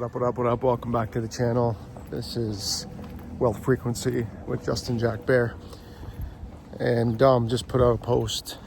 What up? Welcome back to the channel. This is Wealth Frequency with Justin Jack Bear. And Dom just put out a post.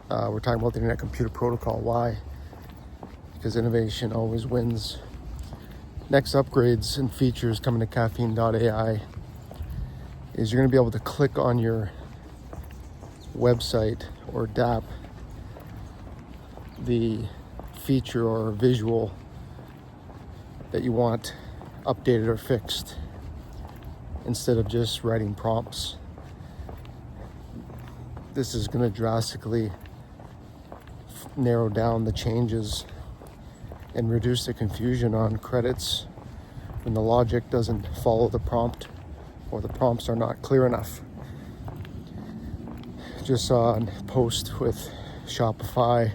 We're talking about the Internet Computer Protocol. Why? Because innovation always wins. Next upgrades and features coming to Caffeine.AI is you're going to be able to click on your website or DApp the feature or visual that you want updated or fixed instead of just writing prompts. This is going to drastically narrow down the changes and reduce the confusion on credits when the logic doesn't follow the prompt or the prompts are not clear enough. Just saw a post with Shopify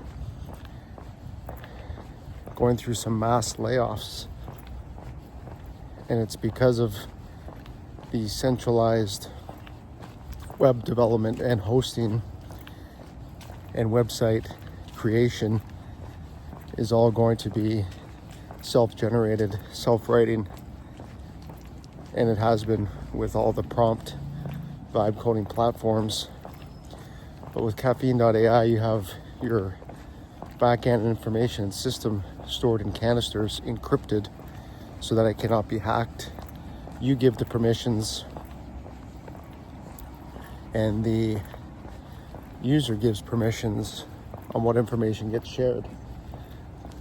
going through some mass layoffs, and it's because of the centralized web development and hosting and website creation is all going to be self-generated, self-writing, and it has been with all the prompt vibe coding platforms. But with Caffeine.AI, you have your back-end information system stored in canisters, encrypted, so that it cannot be hacked. You give the permissions, and the user gives permissions on what information gets shared.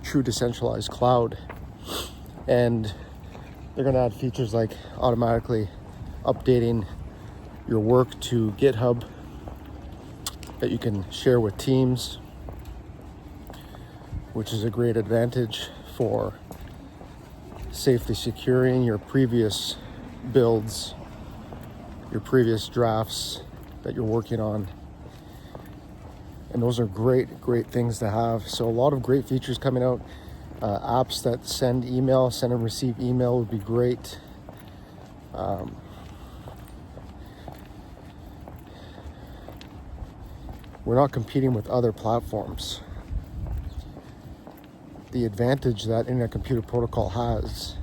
True decentralized cloud. And they're going to add features like automatically updating your work to GitHub that you can share with teams, which is a great advantage for safely securing your previous builds, your previous drafts that you're working on. And those are great things to have. So a lot of great features coming out. Apps that send and receive email would be great. We're not competing with other platforms. The advantage that Internet Computer Protocol has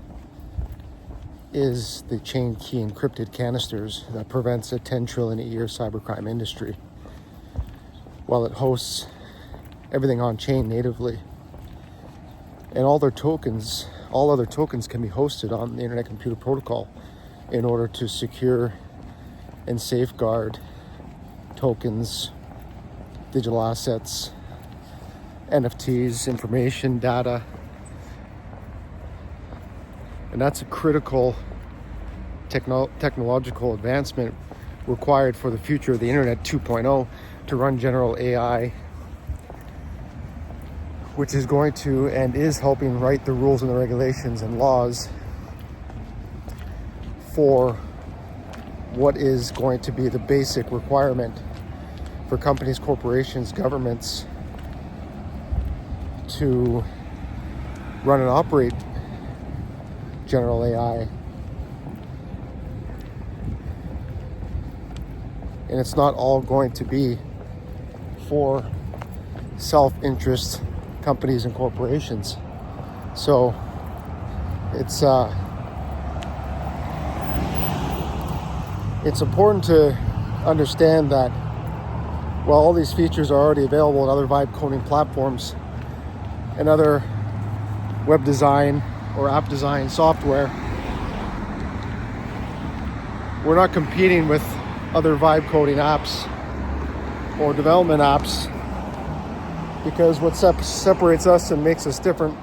is the chain key encrypted canisters that prevents a 10 trillion a year cybercrime industry, while it hosts everything on chain natively. And all other tokens can be hosted on the Internet Computer Protocol in order to secure and safeguard tokens, digital assets, NFTs, information, data. And that's a critical technological advancement required for the future of the Internet 2.0 to run general AI, which is going to and is helping write the rules and the regulations and laws for what is going to be the basic requirement for companies, corporations, governments to run and operate general AI. And it's not all going to be for self-interest companies and corporations. So it's important to understand that while all these features are already available in other vibe coding platforms and other web design or app design software, we're not competing with other vibe coding apps or development apps, because what separates us and makes us different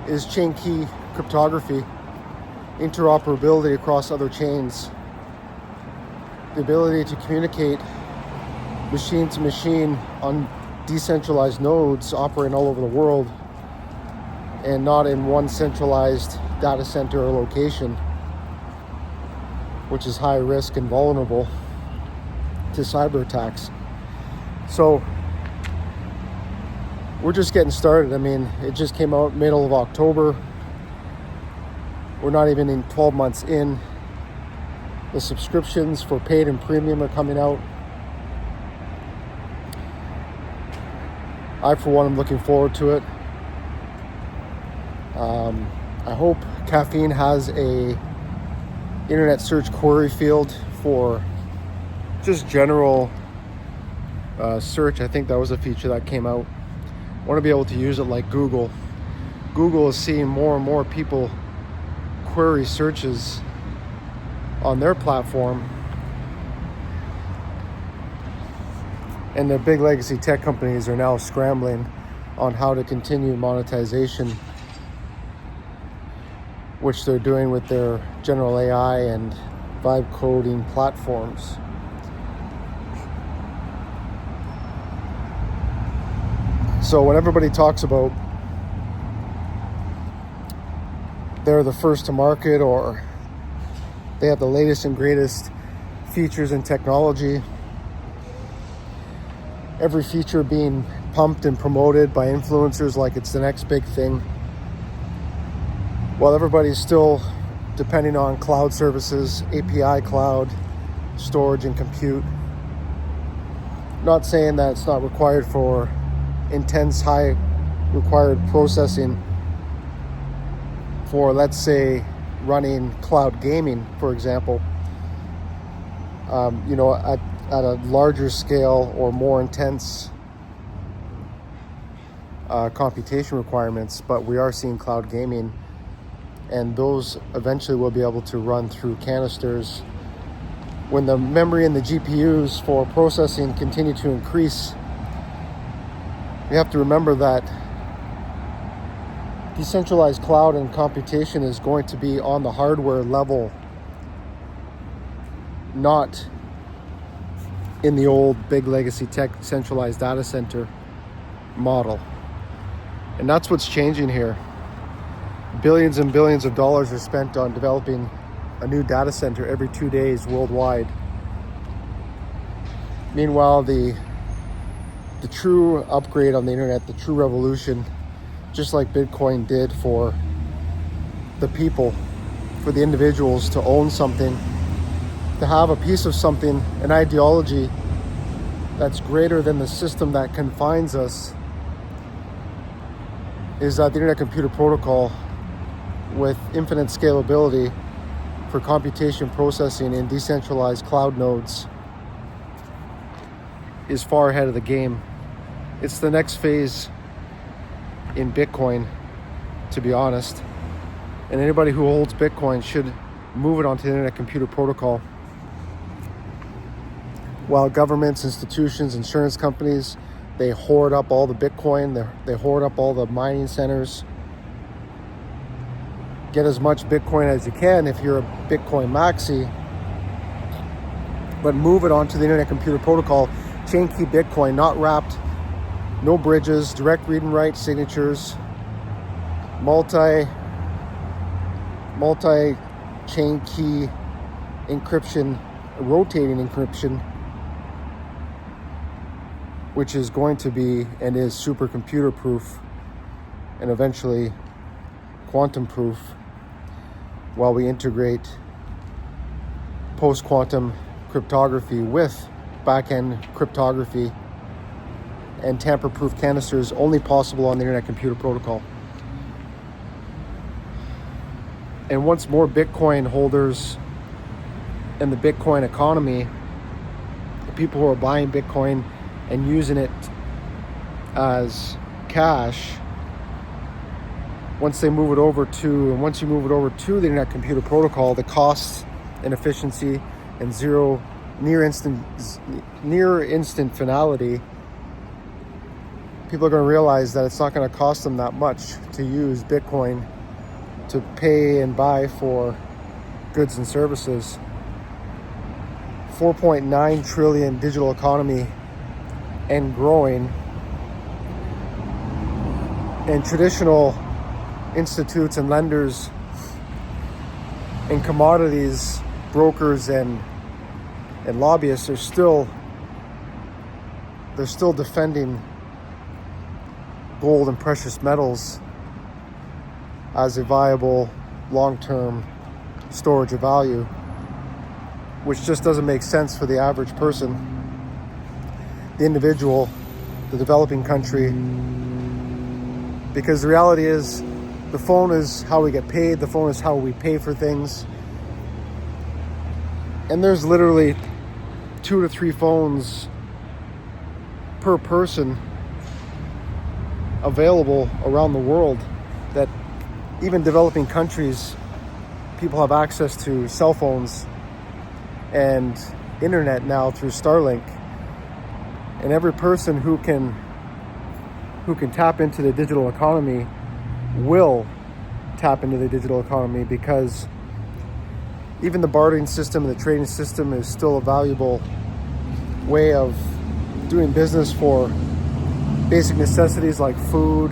is chain key cryptography, interoperability across other chains, the ability to communicate machine to machine on decentralized nodes operating all over the world and not in one centralized data center or location, which is high risk and vulnerable to cyber attacks. So we're just getting started. I mean, it just came out middle of October. We're not even in 12 months in. The subscriptions for paid and premium are coming out. I, for one, am looking forward to it. I hope Caffeine has a internet search query field for just general search. I think that was a feature that came out. I want to be able to use it like Google. Google is seeing more and more people query searches on their platform, and the big legacy tech companies are now scrambling on how to continue monetization, which they're doing with their general AI and vibe coding platforms. So when everybody talks about they're the first to market or they have the latest and greatest features and technology, every feature being pumped and promoted by influencers like it's the next big thing, while everybody's still depending on cloud services, API cloud, storage and compute. Not saying that it's not required for intense, high required processing for, let's say, running cloud gaming, for example, at a larger scale or more intense computation requirements. But we are seeing cloud gaming, and those eventually will be able to run through canisters. When the memory and the GPUs for processing continue to increase, we have to remember that decentralized cloud and computation is going to be on the hardware level, not in the old big legacy tech centralized data center model. And that's what's changing here. Billions and billions of dollars are spent on developing a new data center every 2 days worldwide. Meanwhile, the true upgrade on the internet, the true revolution, just like Bitcoin did for the people, for the individuals to own something, to have a piece of something, an ideology that's greater than the system that confines us, is that the Internet Computer Protocol with infinite scalability for computation processing in decentralized cloud nodes is far ahead of the game. It's the next phase in Bitcoin, to be honest. And anybody who holds Bitcoin should move it onto the Internet Computer Protocol. While governments, institutions, insurance companies, they hoard up all the Bitcoin, they hoard up all the mining centers. Get as much Bitcoin as you can if you're a Bitcoin maxi, but move it onto the Internet Computer Protocol. Chain key Bitcoin, not wrapped, no bridges, direct read and write signatures, multi-chain key encryption, rotating encryption, which is going to be and is supercomputer proof and eventually quantum proof, while we integrate post-quantum cryptography with back-end cryptography and tamper-proof canisters, only possible on the Internet Computer Protocol. And once more Bitcoin holders and the Bitcoin economy, the people who are buying Bitcoin and using it as cash, once you move it over to the Internet Computer Protocol, the costs and efficiency and near instant finality, people are going to realize that it's not going to cost them that much to use Bitcoin to pay and buy for goods and services. 4.9 trillion digital economy and growing. And traditional institutes and lenders and commodities brokers and lobbyists are still defending gold and precious metals as a viable long-term storage of value, which just doesn't make sense for the average person, the individual, the developing country, because the reality is The phone is how we get paid. The phone is how we pay for things. And there's literally 2 to 3 phones per person available around the world, that even developing countries, people have access to cell phones and internet now through Starlink. And every person who can tap into the digital economy will tap into the digital economy, because even the bartering system and the trading system is still a valuable way of doing business for basic necessities like food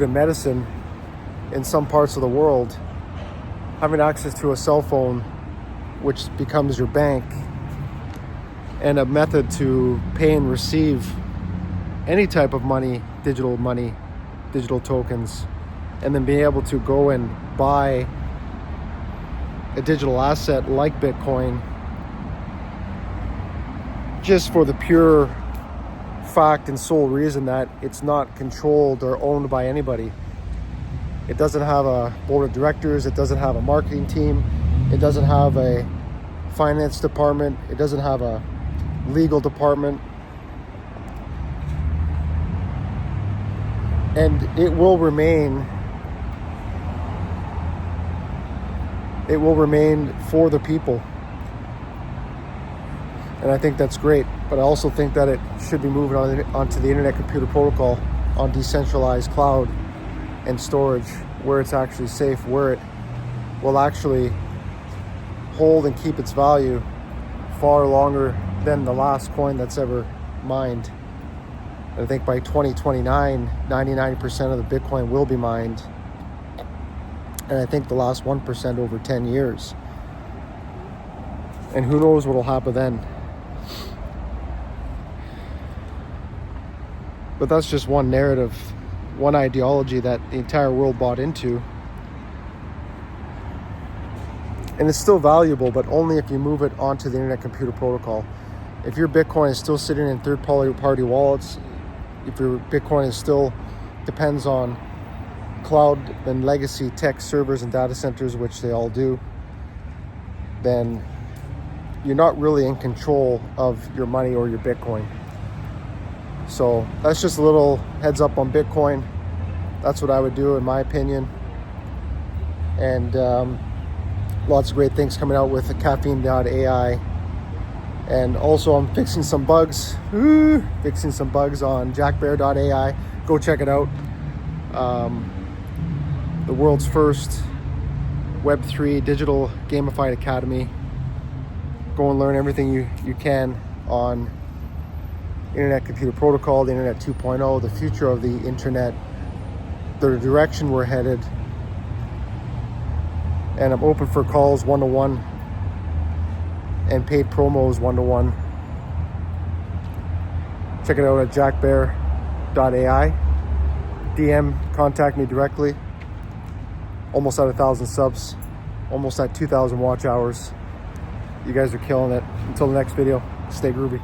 and medicine. In some parts of the world, having access to a cell phone, which becomes your bank, and a method to pay and receive any type of money, digital tokens, and then being able to go and buy a digital asset like Bitcoin, just for the pure fact and sole reason that it's not controlled or owned by anybody. It doesn't have a board of directors. It doesn't have a marketing team. It doesn't have a finance department. It doesn't have a legal department. And it will remain for the people. And I think that's great. But I also think that it should be moving onto the Internet Computer Protocol on decentralized cloud and storage, where it's actually safe, where it will actually hold and keep its value far longer than the last coin that's ever mined. I think by 2029, 99% of the Bitcoin will be mined. And I think the last 1% over 10 years. And who knows what will happen then. But that's just one narrative, one ideology that the entire world bought into. And it's still valuable, but only if you move it onto the Internet Computer Protocol. If your Bitcoin is still sitting in third-party wallets, if your Bitcoin is still depends on cloud and legacy tech servers and data centers, which they all do, then you're not really in control of your money or your Bitcoin. So that's just a little heads up on Bitcoin. That's what I would do, in my opinion. And lots of great things coming out with the Caffeine.AI. And also I'm fixing some bugs on jackbear.ai. Go check it out. The world's first Web3 digital gamified academy. Go and learn everything you can on Internet Computer Protocol, the Internet 2.0, the future of the Internet, the direction we're headed. And I'm open for calls 1-to-1 and paid promos 1-to-1. Check it out at jackbear.ai. DM, contact me directly. Almost at 1,000 subs, almost at 2,000 watch hours. You guys are killing it. Until the next video, stay groovy.